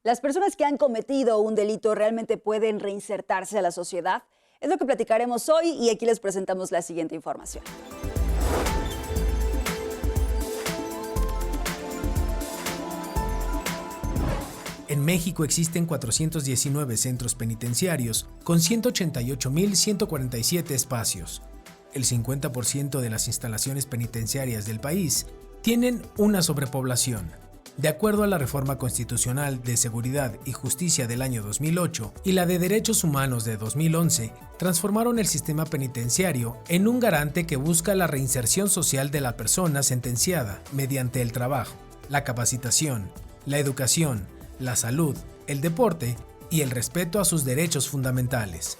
¿Las personas que han cometido un delito realmente pueden reinsertarse a la sociedad? Es lo que platicaremos hoy y aquí les presentamos la siguiente información. En México existen 419 centros penitenciarios con 188.147 espacios. El 50% de las instalaciones penitenciarias del país tienen una sobrepoblación. De acuerdo a la Reforma Constitucional de Seguridad y Justicia del año 2008 y la de Derechos Humanos de 2011, transformaron el sistema penitenciario en un garante que busca la reinserción social de la persona sentenciada mediante el trabajo, la capacitación, la educación, la salud, el deporte y el respeto a sus derechos fundamentales.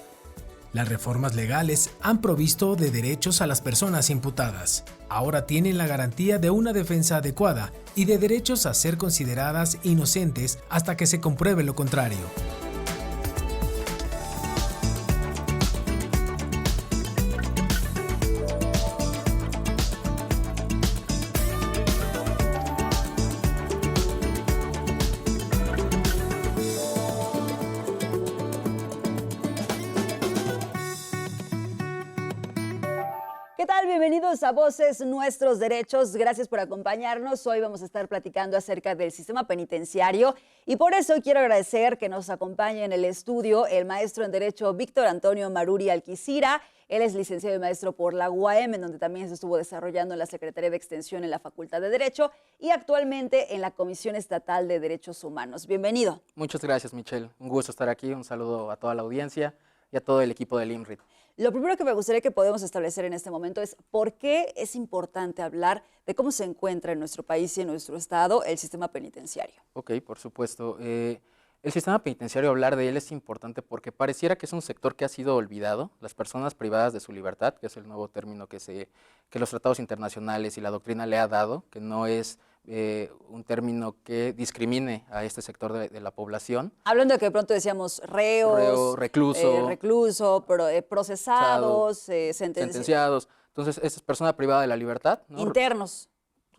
Las reformas legales han provisto de derechos a las personas imputadas. Ahora tienen la garantía de una defensa adecuada y de derechos a ser consideradas inocentes hasta que se compruebe lo contrario. ¿Qué tal? Bienvenidos a Voces Nuestros Derechos. Gracias por acompañarnos. Hoy vamos a estar platicando acerca del sistema penitenciario y por eso quiero agradecer que nos acompañe en el estudio el maestro en Derecho Víctor Antonio Maruri Alquicira. Él es licenciado y maestro por la UAM, en donde también se estuvo desarrollando en la Secretaría de Extensión en la Facultad de Derecho y actualmente en la Comisión Estatal de Derechos Humanos. Bienvenido. Muchas gracias, Michelle. Un gusto estar aquí. Un saludo a toda la audiencia y a todo el equipo del INRIT. Lo primero que me gustaría que podamos establecer en este momento es por qué es importante hablar de cómo se encuentra en nuestro país y en nuestro estado el sistema penitenciario. Ok, por supuesto. El sistema penitenciario, hablar de él es importante porque pareciera que es un sector que ha sido olvidado. Las personas privadas de su libertad, que es el nuevo término que los tratados internacionales y la doctrina le ha dado, que no es un término que discrimine a este sector de la población. Hablando de que de pronto decíamos recluso, procesados, sentenciados. Entonces, esta es persona privada de la libertad, ¿no? Internos.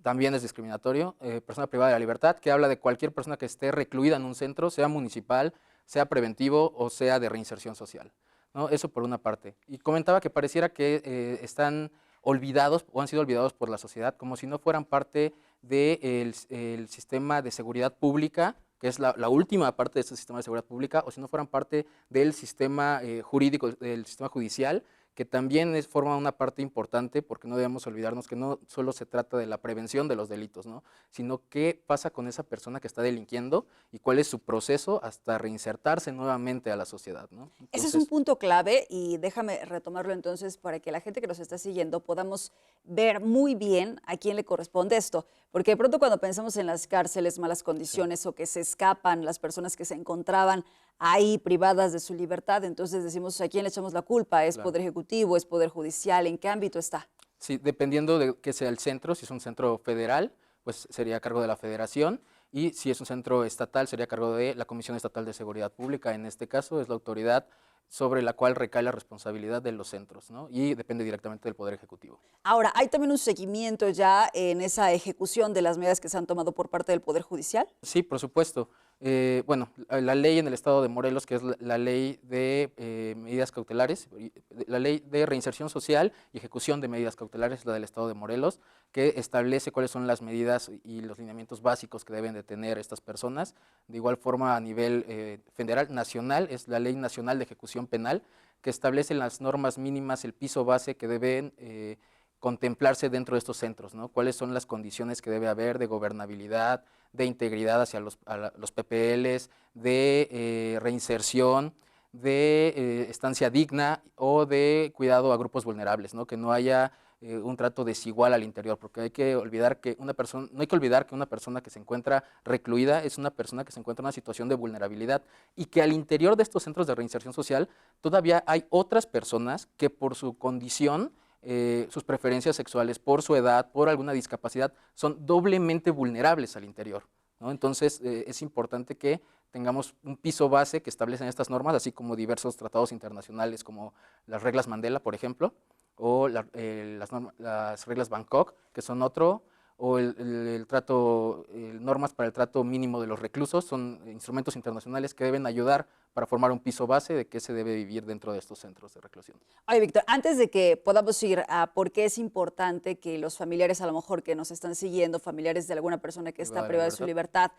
También es discriminatorio, persona privada de la libertad, que habla de cualquier persona que esté recluida en un centro, sea municipal, sea preventivo o sea de reinserción social, ¿no? Eso por una parte. Y comentaba que pareciera que están olvidados o han sido olvidados por la sociedad, como si no fueran parte del sistema de seguridad pública, que es la última parte de este sistema de seguridad pública, o si no fueran parte del sistema jurídico, del sistema judicial, que también forma una parte importante, porque no debemos olvidarnos que no solo se trata de la prevención de los delitos, ¿no? Sino qué pasa con esa persona que está delinquiendo y cuál es su proceso hasta reinsertarse nuevamente a la sociedad, ¿no? Entonces, ese es un punto clave y déjame retomarlo entonces para que la gente que nos está siguiendo podamos ver muy bien a quién le corresponde esto, porque de pronto cuando pensamos en las cárceles, malas condiciones, sí, o que se escapan las personas que se encontraban ahí privadas de su libertad, entonces decimos, ¿a quién le echamos la culpa? ¿Es Poder Ejecutivo? ¿Es Poder Judicial? ¿En qué ámbito está? Sí, dependiendo de qué sea el centro, si es un centro federal, pues sería a cargo de la Federación, y si es un centro estatal, sería a cargo de la Comisión Estatal de Seguridad Pública. En este caso es la autoridad sobre la cual recae la responsabilidad de los centros, ¿no? Y depende directamente del Poder Ejecutivo. Ahora, ¿hay también un seguimiento ya en esa ejecución de las medidas que se han tomado por parte del Poder Judicial? Sí, por supuesto. Bueno, la ley en el estado de Morelos, que es la ley de medidas cautelares, la ley de reinserción social y ejecución de medidas cautelares, la del estado de Morelos, que establece cuáles son las medidas y los lineamientos básicos que deben de tener estas personas. De igual forma, a nivel federal, nacional, es la Ley Nacional de Ejecución Penal, que establece las normas mínimas, el piso base que deben contemplarse dentro de estos centros, ¿no? Cuáles son las condiciones que debe haber de gobernabilidad, de integridad hacia los PPLs, de reinserción, de estancia digna o de cuidado a grupos vulnerables, ¿no? Que no haya un trato desigual al interior, porque hay que olvidar que no hay que olvidar que una persona que se encuentra recluida es una persona que se encuentra en una situación de vulnerabilidad y que al interior de estos centros de reinserción social todavía hay otras personas que por su condición, sus preferencias sexuales, por su edad, por alguna discapacidad, son doblemente vulnerables al interior, ¿no? Entonces, es importante que tengamos un piso base que establecen estas normas, así como diversos tratados internacionales como las reglas Mandela, por ejemplo, o las reglas Bangkok, que son o el trato, normas para el trato mínimo de los reclusos, son instrumentos internacionales que deben ayudar para formar un piso base de qué se debe vivir dentro de estos centros de reclusión. Oye, Víctor, antes de que podamos ir a por qué es importante que los familiares a lo mejor que nos están siguiendo, familiares de alguna persona que está privada de su libertad,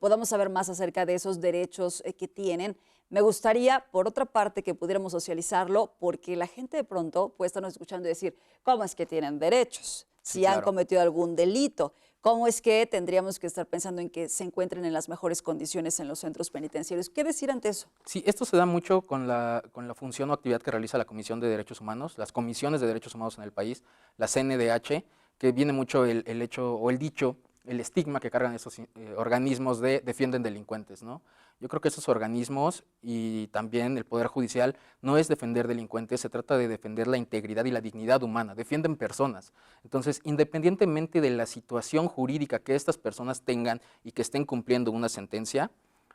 podamos saber más acerca de esos derechos que tienen, me gustaría, por otra parte, que pudiéramos socializarlo, porque la gente de pronto puede estarnos escuchando y decir, ¿cómo es que tienen derechos? Si Sí, han claro. cometido algún delito, ¿cómo es que tendríamos que estar pensando en que se encuentren en las mejores condiciones en los centros penitenciarios? ¿Qué decir ante eso? Sí, esto se da mucho con la función o actividad que realiza la Comisión de Derechos Humanos, las comisiones de derechos humanos en el país, la CNDH, que viene mucho el hecho o el dicho, el estigma que cargan esos organismos de defienden delincuentes, ¿no? Yo creo que esos organismos y también el Poder Judicial no es defender delincuentes, se trata de defender la integridad y la dignidad humana, defienden personas. Entonces, independientemente de la situación jurídica que estas personas tengan y que estén cumpliendo una sentencia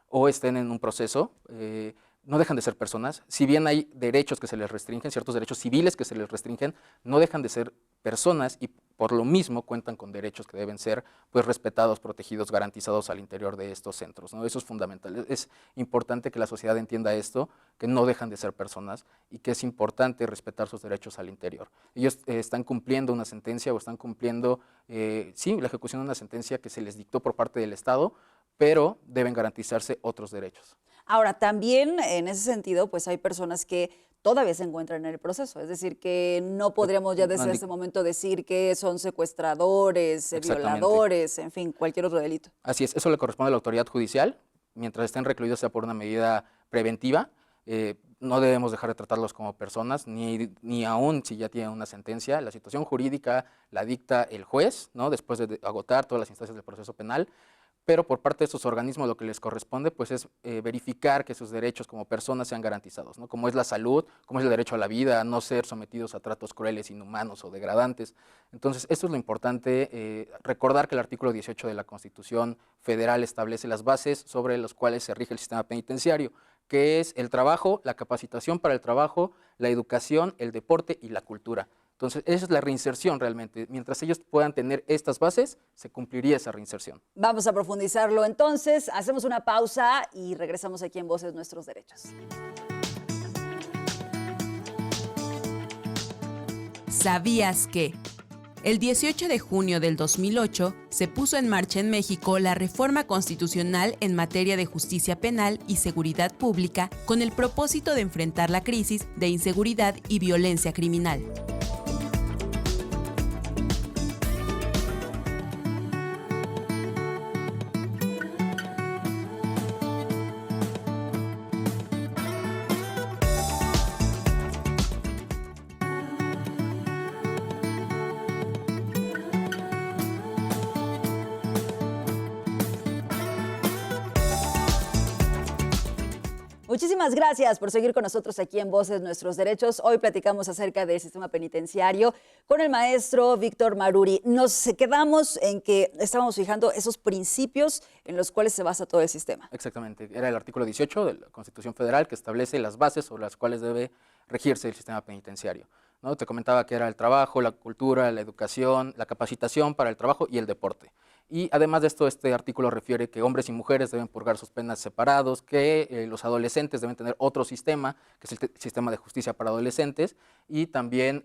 o estén en un proceso, no dejan de ser personas. Si bien hay derechos que se les restringen, ciertos derechos civiles que se les restringen, no dejan de ser personas y por lo mismo cuentan con derechos que deben ser pues respetados, protegidos, garantizados al interior de estos centros, ¿no? Eso es fundamental. Es importante que la sociedad entienda esto, que no dejan de ser personas y que es importante respetar sus derechos al interior. Ellos están cumpliendo una sentencia o están cumpliendo, sí, la ejecución de una sentencia que se les dictó por parte del Estado, pero deben garantizarse otros derechos. Ahora, también en ese sentido, pues hay personas que todavía se encuentran en el proceso, es decir, que no podríamos ya desde este momento decir que son secuestradores, violadores, en fin, cualquier otro delito. Así es, eso le corresponde a la autoridad judicial, mientras estén recluidos sea por una medida preventiva, no debemos dejar de tratarlos como personas, ni aún si ya tienen una sentencia. La situación jurídica la dicta el juez, ¿no? Después de agotar todas las instancias del proceso penal, pero por parte de estos organismos lo que les corresponde pues es verificar que sus derechos como personas sean garantizados, ¿no? Como es la salud, como es el derecho a la vida, a no ser sometidos a tratos crueles, inhumanos o degradantes. Entonces, esto es lo importante, recordar que el artículo 18 de la Constitución Federal establece las bases sobre las cuales se rige el sistema penitenciario, que es el trabajo, la capacitación para el trabajo, la educación, el deporte y la cultura. Entonces, esa es la reinserción realmente. Mientras ellos puedan tener estas bases, se cumpliría esa reinserción. Vamos a profundizarlo entonces, hacemos una pausa y regresamos aquí en Voces Nuestros Derechos. ¿Sabías que? El 18 de junio del 2008 se puso en marcha en México la reforma constitucional en materia de justicia penal y seguridad pública con el propósito de enfrentar la crisis de inseguridad y violencia criminal. Muchísimas gracias por seguir con nosotros aquí en Voces Nuestros Derechos. Hoy platicamos acerca del sistema penitenciario con el maestro Víctor Maruri. Nos quedamos en que estábamos fijando esos principios en los cuales se basa todo el sistema. Exactamente. Era el artículo 18 de la Constitución Federal que establece las bases sobre las cuales debe regirse el sistema penitenciario, ¿no? Te comentaba que era el trabajo, la cultura, la educación, la capacitación para el trabajo y el deporte. Y además de esto, este artículo refiere que hombres y mujeres deben purgar sus penas separados, que los adolescentes deben tener otro sistema, que es el sistema de justicia para adolescentes, y también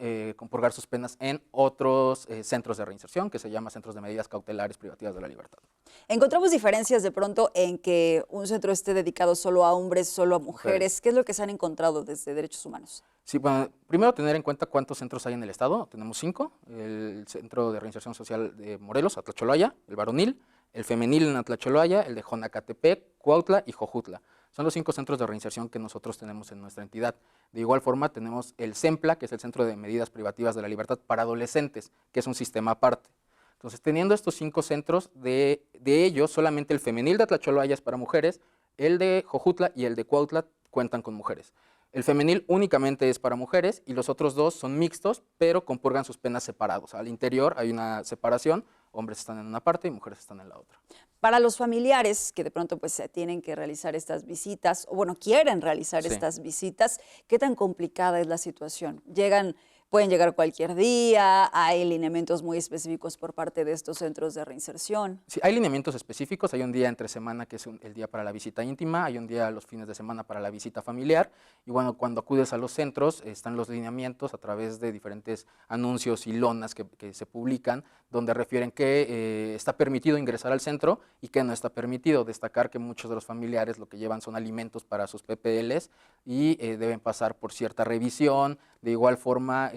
purgar sus penas en otros centros de reinserción, que se llama centros de medidas cautelares privativas de la libertad. Encontramos diferencias de pronto en que un centro esté dedicado solo a hombres, solo a mujeres. ¿Qué es lo que se han encontrado desde Derechos Humanos? Sí, bueno, primero tener en cuenta cuántos centros hay en el estado. Tenemos 5, el Centro de Reinserción Social de Morelos, Atlacholoaya, el varonil, el femenil en Atlacholoaya, el de Jonacatepec, Cuautla y Jojutla. Son los 5 centros de reinserción que nosotros tenemos en nuestra entidad. De igual forma tenemos el CEMPLA, que es el Centro de Medidas Privativas de la Libertad para Adolescentes, que es un sistema aparte. Entonces, teniendo estos 5 centros, de ellos solamente el femenil de Atlacholoaya es para mujeres, el de Jojutla y el de Cuautla cuentan con mujeres. El femenil únicamente es para mujeres y los otros 2 son mixtos, pero compurgan sus penas separados. Al interior hay una separación, hombres están en una parte y mujeres están en la otra. Para los familiares que de pronto pues tienen que realizar estas visitas, o bueno, quieren realizar estas visitas, ¿qué tan complicada es la situación? Llegan pueden llegar cualquier día, hay lineamientos muy específicos por parte de estos centros de reinserción. Sí, hay lineamientos específicos, hay un día entre semana que es el día para la visita íntima, hay un día los fines de semana para la visita familiar, y bueno, cuando acudes a los centros están los lineamientos a través de diferentes anuncios y lonas que se publican, donde refieren que está permitido ingresar al centro y que no está permitido. Destacar que muchos de los familiares lo que llevan son alimentos para sus PPLs y deben pasar por cierta revisión. De igual forma,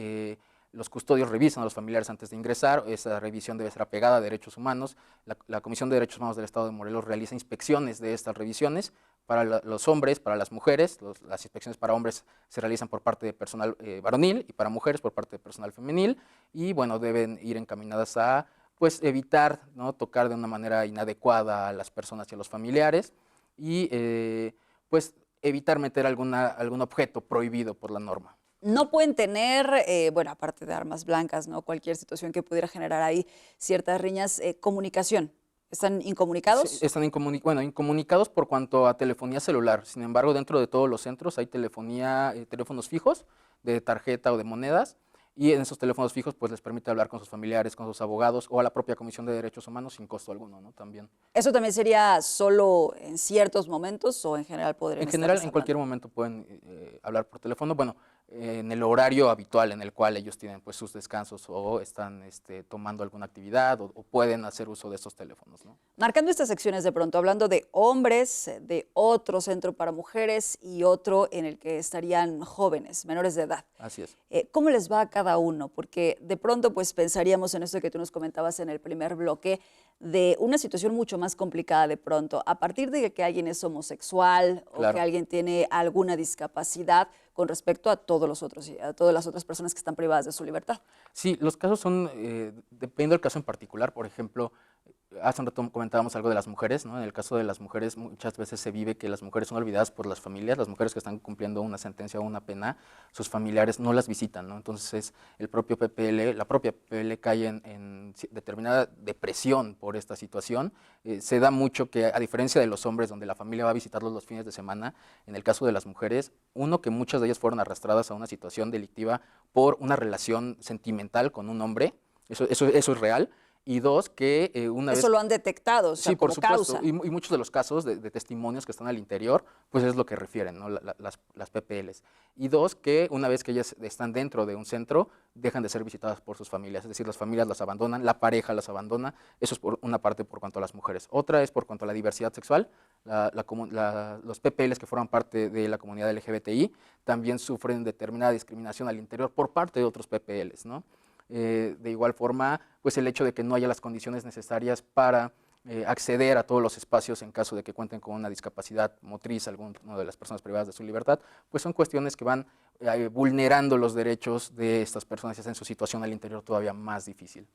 los custodios revisan a los familiares antes de ingresar. Esa revisión debe ser apegada a derechos humanos. La Comisión de Derechos Humanos del Estado de Morelos realiza inspecciones de estas revisiones para los hombres, para las mujeres. Las inspecciones para hombres se realizan por parte de personal varonil y para mujeres por parte de personal femenil, y bueno, deben ir encaminadas a pues evitar, ¿no?, tocar de una manera inadecuada a las personas y a los familiares, y pues evitar meter algún objeto prohibido por la norma. No pueden tener, bueno, aparte de armas blancas, ¿no?, cualquier situación que pudiera generar ahí ciertas riñas, comunicación. ¿Están incomunicados? Sí, están incomunicados por cuanto a telefonía celular. Sin embargo, dentro de todos los centros hay teléfonos fijos de tarjeta o de monedas, y en esos teléfonos fijos pues les permite hablar con sus familiares, con sus abogados o a la propia Comisión de Derechos Humanos sin costo alguno, ¿no? También. ¿Eso también sería solo en ciertos momentos o en general podrían En general, en cualquier momento pueden hablar por teléfono, bueno, en el horario habitual en el cual ellos tienen pues sus descansos o están tomando alguna actividad o pueden hacer uso de esos teléfonos, ¿no? Marcando estas secciones de pronto, hablando de hombres, de otro centro para mujeres y otro en el que estarían jóvenes, menores de edad. Así es. ¿Cómo les va a cada uno? Porque de pronto pues pensaríamos en esto que tú nos comentabas en el primer bloque, de una situación mucho más complicada de pronto, a partir de que alguien es homosexual Claro. o que alguien tiene alguna discapacidad con respecto a todas las otras personas que están privadas de su libertad. Sí, los casos son, dependiendo del caso en particular. Por ejemplo, hace un rato comentábamos algo de las mujeres, ¿no? En el caso de las mujeres muchas veces se vive que las mujeres son olvidadas por las familias. Las mujeres que están cumpliendo una sentencia o una pena, sus familiares no las visitan, ¿no? Entonces la propia PPL cae en determinada depresión por esta situación. Se da mucho que, a diferencia de los hombres, donde la familia va a visitarlos los fines de semana, en el caso de las mujeres, uno, que muchas de ellas fueron arrastradas a una situación delictiva por una relación sentimental con un hombre, eso es real. Y dos, que una vez... Eso lo han detectado, o sea, sí, por como supuesto. causa. Y muchos de los casos de testimonios que están al interior, pues es lo que refieren, ¿no? Las PPLs. Y dos, que una vez que ellas están dentro de un centro, dejan de ser visitadas por sus familias. Es decir, las familias las abandonan, la pareja las abandona. Eso es por una parte por cuanto a las mujeres. Otra es por cuanto a la diversidad sexual. Los PPLs que forman parte de la comunidad LGBTI también sufren determinada discriminación al interior por parte de otros PPLs, ¿no? De igual forma, pues el hecho de que no haya las condiciones necesarias para acceder a todos los espacios en caso de que cuenten con una discapacidad motriz, alguna de las personas privadas de su libertad, pues son cuestiones que van vulnerando los derechos de estas personas y hacen su situación al interior todavía más difícil.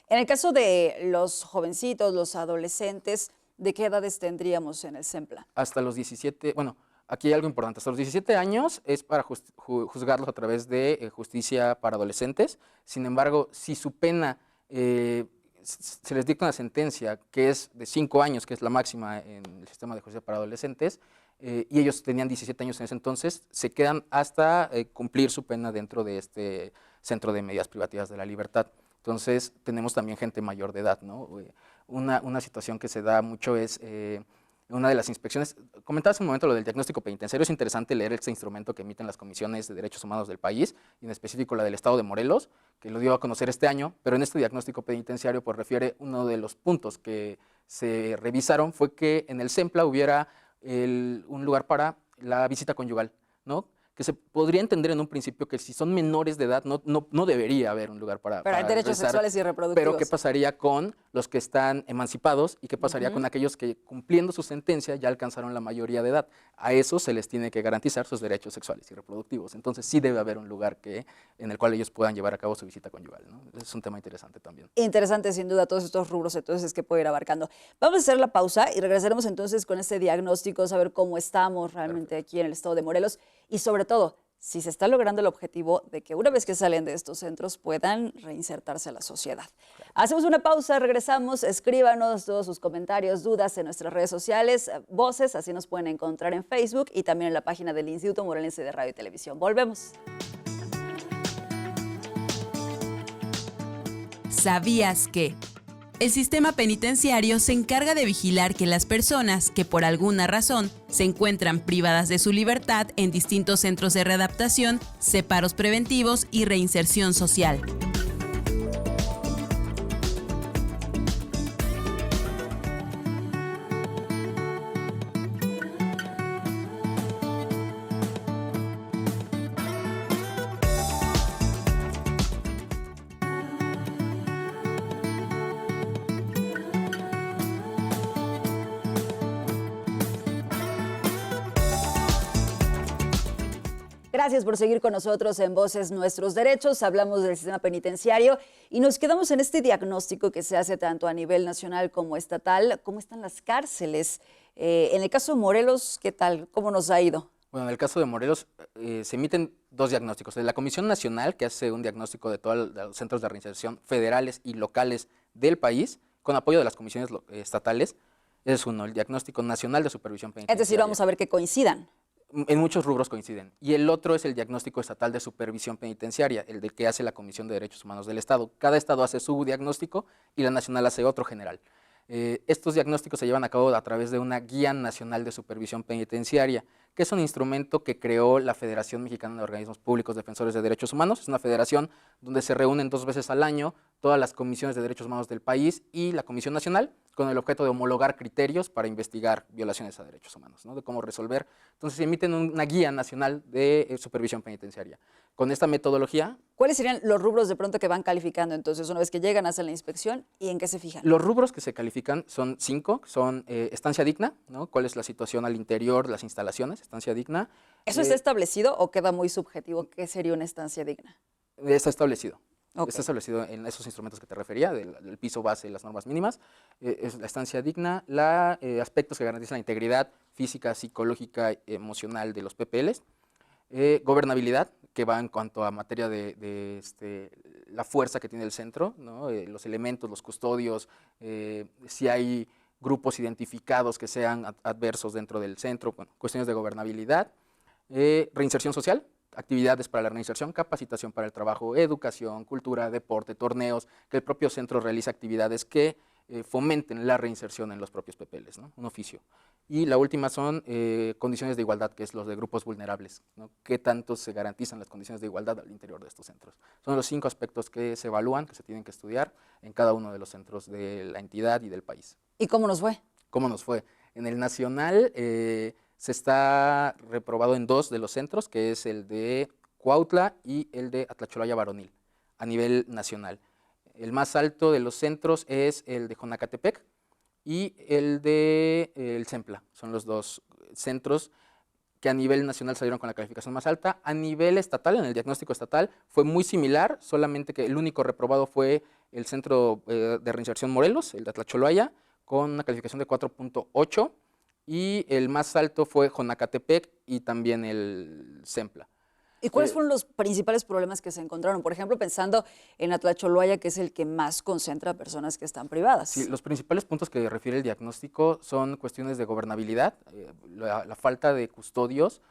En el caso de los jovencitos, los adolescentes, ¿de qué edades tendríamos en el SEMPLA? Hasta los 17, bueno, aquí hay algo importante. Hasta los 17 años es para juzgarlos a través de justicia para adolescentes. Sin embargo, si su pena se les dicta una sentencia que es de 5 años, que es la máxima en el sistema de justicia para adolescentes, y ellos tenían 17 años en ese entonces, se quedan hasta cumplir su pena dentro de este centro de medidas privativas de la libertad. Entonces, tenemos también gente mayor de edad, ¿no? Una situación que se da mucho es... una de las inspecciones, comentabas un momento lo del diagnóstico penitenciario. Es interesante leer este instrumento que emiten las comisiones de derechos humanos del país, y en específico la del Estado de Morelos, que lo dio a conocer este año, pero en este diagnóstico penitenciario pues refiere uno de los puntos que se revisaron fue que en el SEMPLA hubiera un lugar para la visita conyugal, ¿no? Que se podría entender en un principio que si son menores de edad no debería haber un lugar para... Pero hay derechos revisar, sexuales y reproductivos. Pero ¿qué pasaría con los que están emancipados y qué pasaría con aquellos que cumpliendo su sentencia ya alcanzaron la mayoría de edad? A esos se les tiene que garantizar sus derechos sexuales y reproductivos. Entonces sí debe haber un lugar en el cual ellos puedan llevar a cabo su visita conyugal, ¿no? Es un tema interesante también. Interesante, sin duda, todos estos rubros entonces que puede ir abarcando. Vamos a hacer la pausa y regresaremos entonces con este diagnóstico, saber cómo estamos realmente aquí en el estado de Morelos y sobre todo, si se está logrando el objetivo de que una vez que salen de estos centros puedan reinsertarse a la sociedad. Hacemos una pausa, regresamos, escríbanos todos sus comentarios, dudas en nuestras redes sociales, Voces, así nos pueden encontrar en Facebook y también en la página del Instituto Morelense de Radio y Televisión. Volvemos. ¿Sabías que? El sistema penitenciario se encarga de vigilar que las personas que por alguna razón se encuentran privadas de su libertad en distintos centros de readaptación, separos preventivos y reinserción social. Gracias por seguir con nosotros en Voces Nuestros Derechos. Hablamos del sistema penitenciario y nos quedamos en este diagnóstico que se hace tanto a nivel nacional como estatal. ¿Cómo están las cárceles? En el caso de Morelos, ¿qué tal? ¿Cómo nos ha ido? Bueno, en el caso de Morelos se emiten dos diagnósticos. La Comisión Nacional, que hace un diagnóstico de todos los centros de reinserción federales y locales del país, con apoyo de las comisiones estatales. Ese es uno, el Diagnóstico Nacional de Supervisión Penitenciaria. Es decir, vamos a ver que coincidan. En muchos rubros coinciden. Y el otro es el Diagnóstico Estatal de Supervisión Penitenciaria, el de que hace la Comisión de Derechos Humanos del Estado. Cada estado hace su diagnóstico y la nacional hace otro general. Estos diagnósticos se llevan a cabo a través de una Guía Nacional de Supervisión Penitenciaria, que es un instrumento que creó la Federación Mexicana de Organismos Públicos Defensores de Derechos Humanos. Es una federación donde se reúnen 2 veces al año todas las comisiones de derechos humanos del país y la Comisión Nacional, con el objeto de homologar criterios para investigar violaciones a derechos humanos, ¿no? De cómo resolver. Entonces se emiten una guía nacional de supervisión penitenciaria. Con esta metodología... ¿Cuáles serían los rubros de pronto que van calificando entonces una vez que llegan, hacen la inspección y en qué se fijan? Los rubros que se califican son 5, son estancia digna, ¿no? ¿Cuál es la situación al interior, las instalaciones, estancia digna? ¿Eso está establecido o queda muy subjetivo? ¿Qué sería una estancia digna? Está establecido. Okay. Está establecido en esos instrumentos que te refería, del piso base y las normas mínimas. Es la estancia digna, aspectos que garantizan la integridad física, psicológica, emocional de los PPLs. Gobernabilidad, que va en cuanto a materia de la fuerza que tiene el centro, ¿no? Los elementos, los custodios, si hay grupos identificados que sean adversos dentro del centro, bueno, cuestiones de gobernabilidad. Reinserción social, actividades para la reinserción, capacitación para el trabajo, educación, cultura, deporte, torneos, que el propio centro realiza actividades que fomenten la reinserción en los propios PPLs, ¿no? Un oficio. Y la última son condiciones de igualdad, que es los de grupos vulnerables, ¿no? ¿Qué tanto se garantizan las condiciones de igualdad al interior de estos centros? Son los 5 aspectos que se evalúan, que se tienen que estudiar en cada uno de los centros de la entidad y del país. ¿Y cómo nos fue? ¿Cómo nos fue? En el nacional se está reprobado en 2 de los centros, que es el de Cuautla y el de Atlacholaya Varonil, a nivel nacional. El más alto de los centros es el de Jonacatepec y el de el Zempla. Son los 2 centros que a nivel nacional salieron con la calificación más alta. A nivel estatal, en el diagnóstico estatal, fue muy similar, solamente que el único reprobado fue el Centro de Reinserción Morelos, el de Atlacholaya, con una calificación de 4.8, y el más alto fue Jonacatepec y también el Zempla. ¿Y cuáles fueron los principales problemas que se encontraron? Por ejemplo, pensando en Atlacholaya, que es el que más concentra personas que están privadas. Sí, los principales puntos que refiere el diagnóstico son cuestiones de gobernabilidad, la falta de custodios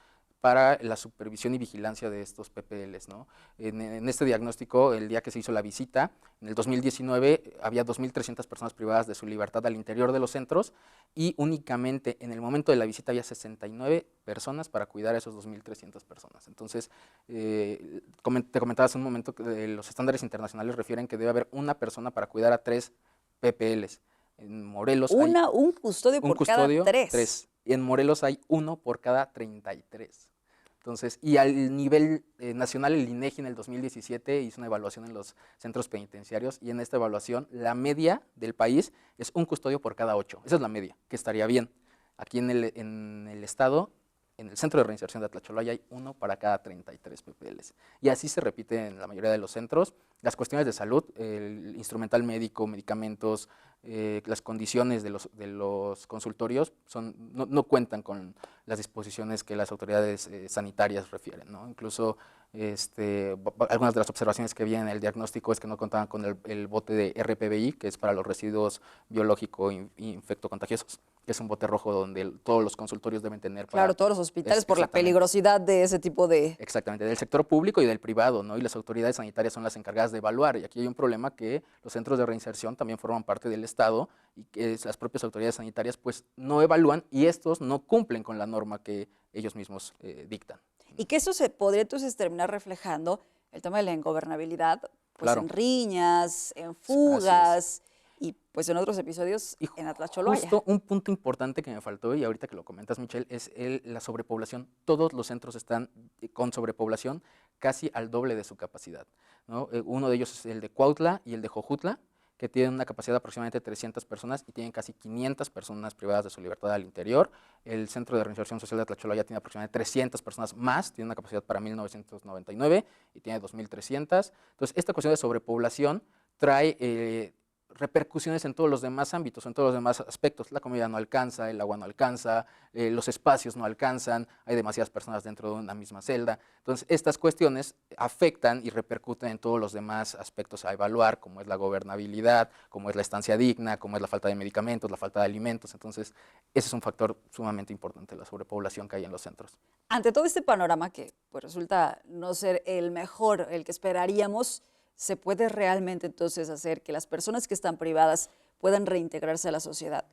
para la supervisión y vigilancia de estos PPLs, ¿no? En este diagnóstico, el día que se hizo la visita, en el 2019 había 2.300 personas privadas de su libertad al interior de los centros y únicamente en el momento de la visita había 69 personas para cuidar a esos 2.300 personas. Entonces, te comentaba hace un momento que los estándares internacionales refieren que debe haber una persona para cuidar a 3 PPLs. En Morelos un custodio por cada 3. Y en Morelos hay 1 por cada 33. Entonces, y al nivel nacional, el INEGI en el 2017 hizo una evaluación en los centros penitenciarios y en esta evaluación la media del país es 1 custodio por cada 8. Esa es la media, que estaría bien. Aquí en el estado, en el centro de reinserción de Atlacholaya hay 1 para cada 33 PPLs. Y así se repite en la mayoría de los centros. Las cuestiones de salud, el instrumental médico, medicamentos, las condiciones de los consultorios no cuentan con las disposiciones que las autoridades sanitarias refieren, ¿no? Incluso Algunas de las observaciones que vi en el diagnóstico es que no contaban con el bote de RPBI, que es para los residuos biológicos infectocontagiosos, que es un bote rojo donde todos los consultorios deben tener. Claro, todos los hospitales por la peligrosidad de ese tipo de... Exactamente, del sector público y del privado, ¿no? Y las autoridades sanitarias son las encargadas de evaluar. Y aquí hay un problema que los centros de reinserción también forman parte del Estado y que las propias autoridades sanitarias pues no evalúan y estos no cumplen con la norma que ellos mismos dictan. Y que eso se podría entonces terminar reflejando el tema de la ingobernabilidad, pues Claro. en riñas, en fugas y pues en otros episodios Y en Atlacholoaya. justo un punto importante que me faltó y ahorita que lo comentas, Michelle, es la sobrepoblación. Todos los centros están con sobrepoblación casi al doble de su capacidad, ¿no? Uno de ellos es el de Cuautla y el de Jojutla, que tienen una capacidad de aproximadamente 300 personas y tienen casi 500 personas privadas de su libertad al interior. El Centro de Reinserción Social de Atlacholoaya tiene aproximadamente 300 personas más, tiene una capacidad para 1.999 y tiene 2.300. Entonces, esta cuestión de sobrepoblación trae repercusiones en todos los demás ámbitos, en todos los demás aspectos. La comida no alcanza, el agua no alcanza, los espacios no alcanzan, hay demasiadas personas dentro de una misma celda. Entonces, estas cuestiones afectan y repercuten en todos los demás aspectos a evaluar, como es la gobernabilidad, como es la estancia digna, como es la falta de medicamentos, la falta de alimentos. Entonces, ese es un factor sumamente importante, la sobrepoblación que hay en los centros. Ante todo este panorama que pues, resulta no ser el mejor, el que esperaríamos, ¿se puede realmente entonces hacer que las personas que están privadas puedan reintegrarse a la sociedad?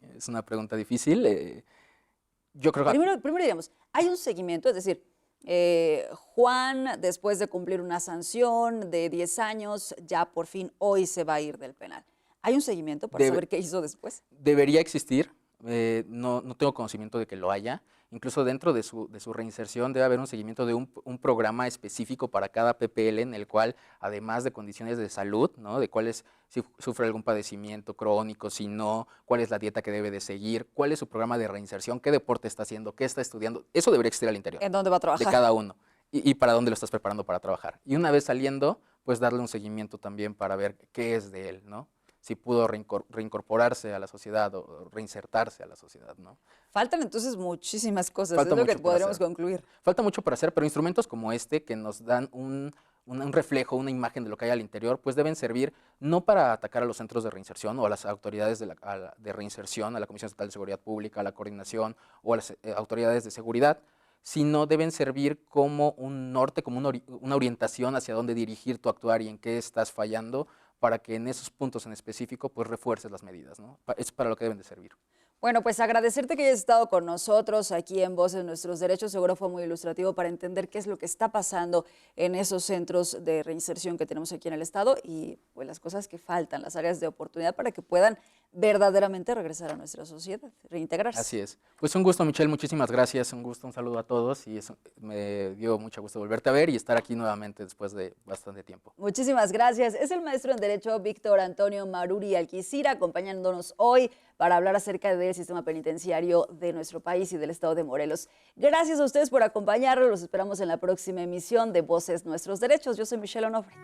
Es una pregunta difícil. Yo creo que... Primero digamos, hay un seguimiento, es decir, Juan, después de cumplir una sanción de 10 años, ya por fin hoy se va a ir del penal. ¿Hay un seguimiento para saber qué hizo después? Debería existir. No tengo conocimiento de que lo haya. Incluso dentro de su reinserción debe haber un seguimiento de un programa específico para cada PPL en el cual, además de condiciones de salud, ¿no? De cuál es, si sufre algún padecimiento crónico, si no, cuál es la dieta que debe de seguir, cuál es su programa de reinserción, qué deporte está haciendo, qué está estudiando. Eso debería existir al interior. ¿En dónde va a trabajar? De cada uno. Y para dónde lo estás preparando para trabajar. Y una vez saliendo, pues darle un seguimiento también para ver qué es de él, ¿no? Si pudo reincorporarse a la sociedad o reinsertarse a la sociedad, ¿no? Faltan entonces muchísimas cosas, Falta es lo que mucho por podríamos hacer. concluir. Falta mucho por hacer, pero instrumentos como este que nos dan un reflejo, una imagen de lo que hay al interior, pues deben servir no para atacar a los centros de reinserción o a las autoridades de reinserción, a la Comisión Estatal de Seguridad Pública, a la coordinación o a las autoridades de seguridad, sino deben servir como un norte, como una orientación hacia dónde dirigir tu actuar y en qué estás fallando, para que en esos puntos en específico pues refuerces las medidas, ¿no? Es para lo que deben de servir. Bueno, pues agradecerte que hayas estado con nosotros aquí en Voces Nuestros Derechos. Seguro fue muy ilustrativo para entender qué es lo que está pasando en esos centros de reinserción que tenemos aquí en el Estado y pues las cosas que faltan, las áreas de oportunidad para que puedan verdaderamente regresar a nuestra sociedad, reintegrarse. Así es. Pues un gusto, Michelle, muchísimas gracias, un gusto, un saludo a todos y me dio mucho gusto volverte a ver y estar aquí nuevamente después de bastante tiempo. Muchísimas gracias. Es el maestro en Derecho Víctor Antonio Maruri Alquicira acompañándonos hoy para hablar acerca del sistema penitenciario de nuestro país y del Estado de Morelos. Gracias a ustedes por acompañarnos. Los esperamos en la próxima emisión de Voces Nuestros Derechos. Yo soy Michelle Onofre.